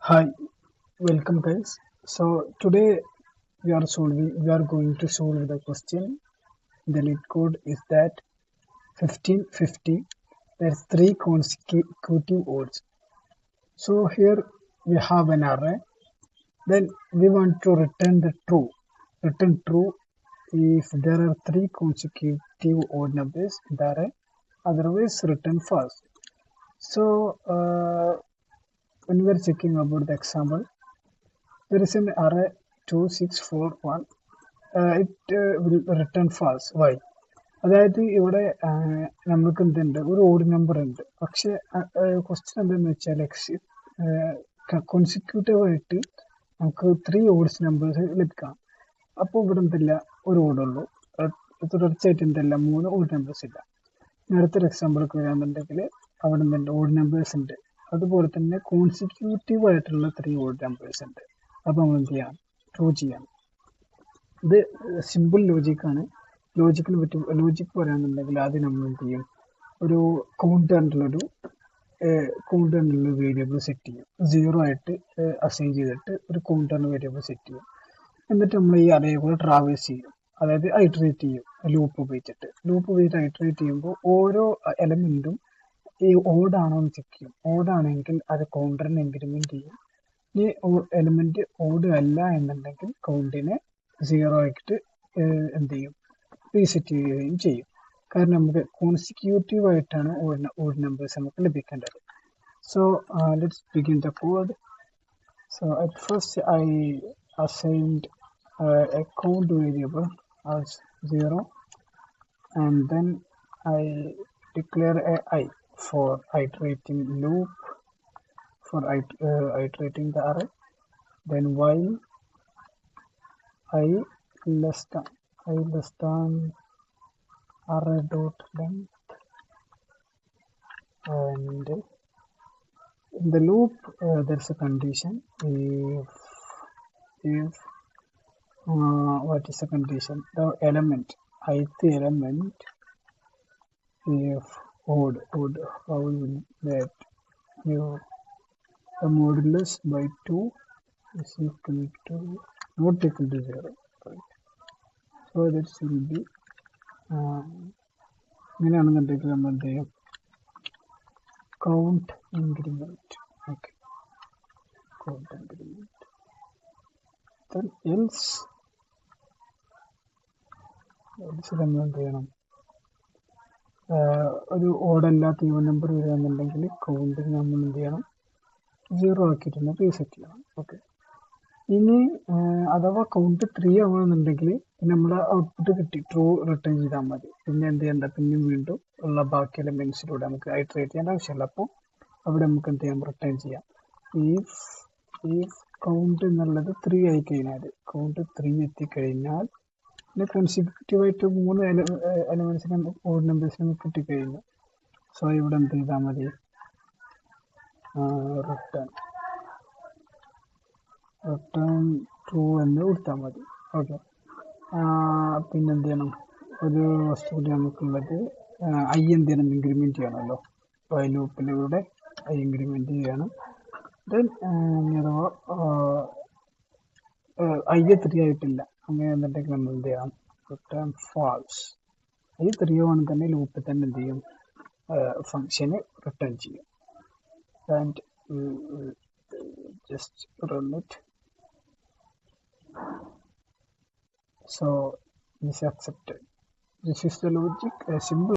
Hi, welcome guys. So today we are going to solve the question. The lead code is that 1550. There's three consecutive odds. So here we have an array. Then we want to return the true. Return true if there are three consecutive odd numbers in the array. Otherwise return false. So when we are checking about the example, there is an array 2641. It will return false. Why? അതായത് ഇവിടെ നമുക്ക് എന്തുണ്ട് ഒരു odd number ഉണ്ട്. പക്ഷെ question എന്താണെന്ന് വെച്ചാൽ consecutive ആയിട്ട് നമുക്ക് 3 ഓഡ്സ് നമ്പേഴ്സ് ലഭിക്കണം. അപ്പോൾ ഇവിടെ എന്തില്ല, ഒരു ഓടുള്ളൂ. തുടർച്ചയായിട്ട് എന്തല്ല 3 ഓഡ് നമ്പേഴ്സ് ഇല്ല. അടുത്തൊരു എക്സാമ്പിൾക്ക് വരാന്നുണ്ടെങ്കിൽ അവിടെ എന്തുണ്ട്, ഓഡ് നമ്പേഴ്സ് ഉണ്ട്. അതുപോലെ തന്നെ കോൺസിക്യൂട്ടീവ് ആയിട്ടുള്ള 3 ഓഡ് നമ്പേഴ്സ് ഉണ്ട്. അപ്പോൾ നമ്മൾ എന്ത് ചെയ്യണം, ട്രൂ ചെയ്യണം. ഇത് സിമ്പിൾ ലോജിക്കാണ്. ലോജിക്ക് പറയാന്നുണ്ടെങ്കിൽ ആദ്യം നമ്മൾ എന്ത് ചെയ്യും, ഒരു കൗണ്ടറിലൊരു വേരിയബിൾ സെറ്റ് ചെയ്യും. 0 ആയിട്ട് അസൈൻ ചെയ്തിട്ട് ഒരു കൗണ്ടറിന് വേരിയബിൾ സെറ്റ് ചെയ്യും. എന്നിട്ട് നമ്മൾ ഈ അറേ കൂടെ ട്രാവേഴ്സ് ചെയ്യും. അതായത് ഐറ്ററേറ്റ് ചെയ്യും ലൂപ്പ് ഉപയോഗിച്ചിട്ട് ഐറ്ററേറ്റ് ചെയ്യുമ്പോൾ ഓരോ എലമെന്റും ഈ ഓടാണോ എന്ന് ചെക്ക് ചെയ്യും. ഓടാണെങ്കിൽ അത് കൗണ്ടറിന് ഇൻക്രിമെന്റ് ചെയ്യും. ഈ എലമെന്റ് ഓഡ് അല്ല എന്നുണ്ടെങ്കിൽ കൗണ്ടിനെ 0 ആയിട്ട് എന്ത് ചെയ്യും, റീസെറ്റ് ചെയ്യുകയും ചെയ്യും. കാരണം നമുക്ക് കോൺസിക്യൂട്ടീവ് ആയിട്ടാണ് ഓഡ് നമ്പേഴ്സ് നമുക്ക് ലഭിക്കേണ്ടത്. So let's begin the code. So at first I assigned a count variable as 0, and then I declare a I for iterating loop, for iterating the array. Then while I less than array dot length, and in the loop there's a condition. If what is the condition? The element, ith element, if odd, how will that, the modulus by 2 is equal to not equal to 0, right? So that will be ഇങ്ങനെയാണെന്നുണ്ടെങ്കിൽ നമ്മൾ എന്ത് ചെയ്യും, count increment. Okay, count increment. then else നമ്മൾ എന്ത് ചെയ്യണം, ഒരു ഓടല്ലാത്ത even number വരികയാണെന്നുണ്ടെങ്കിൽ count നമ്മൾ എന്ത് ചെയ്യണം, 0 ആക്കിയിട്ട് റീസെറ്റ് ചെയ്യണം. ഓക്കെ, ഇനി അഥവാ കൗണ്ട് 3 ആവുകയാണെന്നുണ്ടെങ്കിൽ പിന്നെ നമ്മുടെ ഔട്ട്പുട്ട് കിട്ടി, ട്രൂ റിട്ടേൺ ചെയ്താൽ മതി. പിന്നെ എന്ത് ചെയ്യണ്ട, പിന്നെയും വീണ്ടും ഉള്ള ബാക്കി എലമെന്റ്സിലൂടെ നമുക്ക് ഐറ്ററേറ്റ് ചെയ്യേണ്ട ആവശ്യമില്ല. അപ്പോൾ അവിടെ നമുക്ക് എന്ത് ചെയ്യാം, റിട്ടേൺ ചെയ്യാം. ഈ കൗണ്ട് എന്നുള്ളത് 3 ആയി കഴിഞ്ഞാൽ, കൗണ്ട് 3 എത്തിക്കഴിഞ്ഞാൽ പിന്നെ കോൺസിക്യൂട്ടീവായിട്ട് 3 എലമെന്റ്സിന് ഓഡ് നമ്പേഴ്സ് നമുക്ക് കിട്ടിക്കഴിഞ്ഞു. സോ ഇവിടെ എന്ത് ചെയ്താൽ മതി, റിട്ടേൺ ട്രൂ എന്ന് കൊടുത്താൽ മതി. ഓക്കെ, പിന്നെ എന്ത് ചെയ്യണം, ഒരു വസ്തു കൂടി നമുക്കുള്ളത്, ഐ എന്ത് ചെയ്യണം, ഇൻക്രിമെന്റ് ചെയ്യണമല്ലോ. വൈൽ ലൂപ്പിലൂടെ ഐ ഇൻക്രിമെന്റ് ചെയ്യണം. ദെൻ അഥവാ ഐ 3 ആയിട്ടില്ല അങ്ങനെ എന്നുണ്ടെങ്കിൽ നമ്മൾ എന്ത് ചെയ്യണം, റിട്ടേൺ ഫാൾസ്. ഐ 3 ആണെങ്കിൽ തന്നെ ലൂപ്പിൽ തന്നെ എന്ത് ചെയ്യും, ഫംഗ്ഷന് റിട്ടേൺ ചെയ്യും. And just run it. So this is accepted. This is the logic, a simple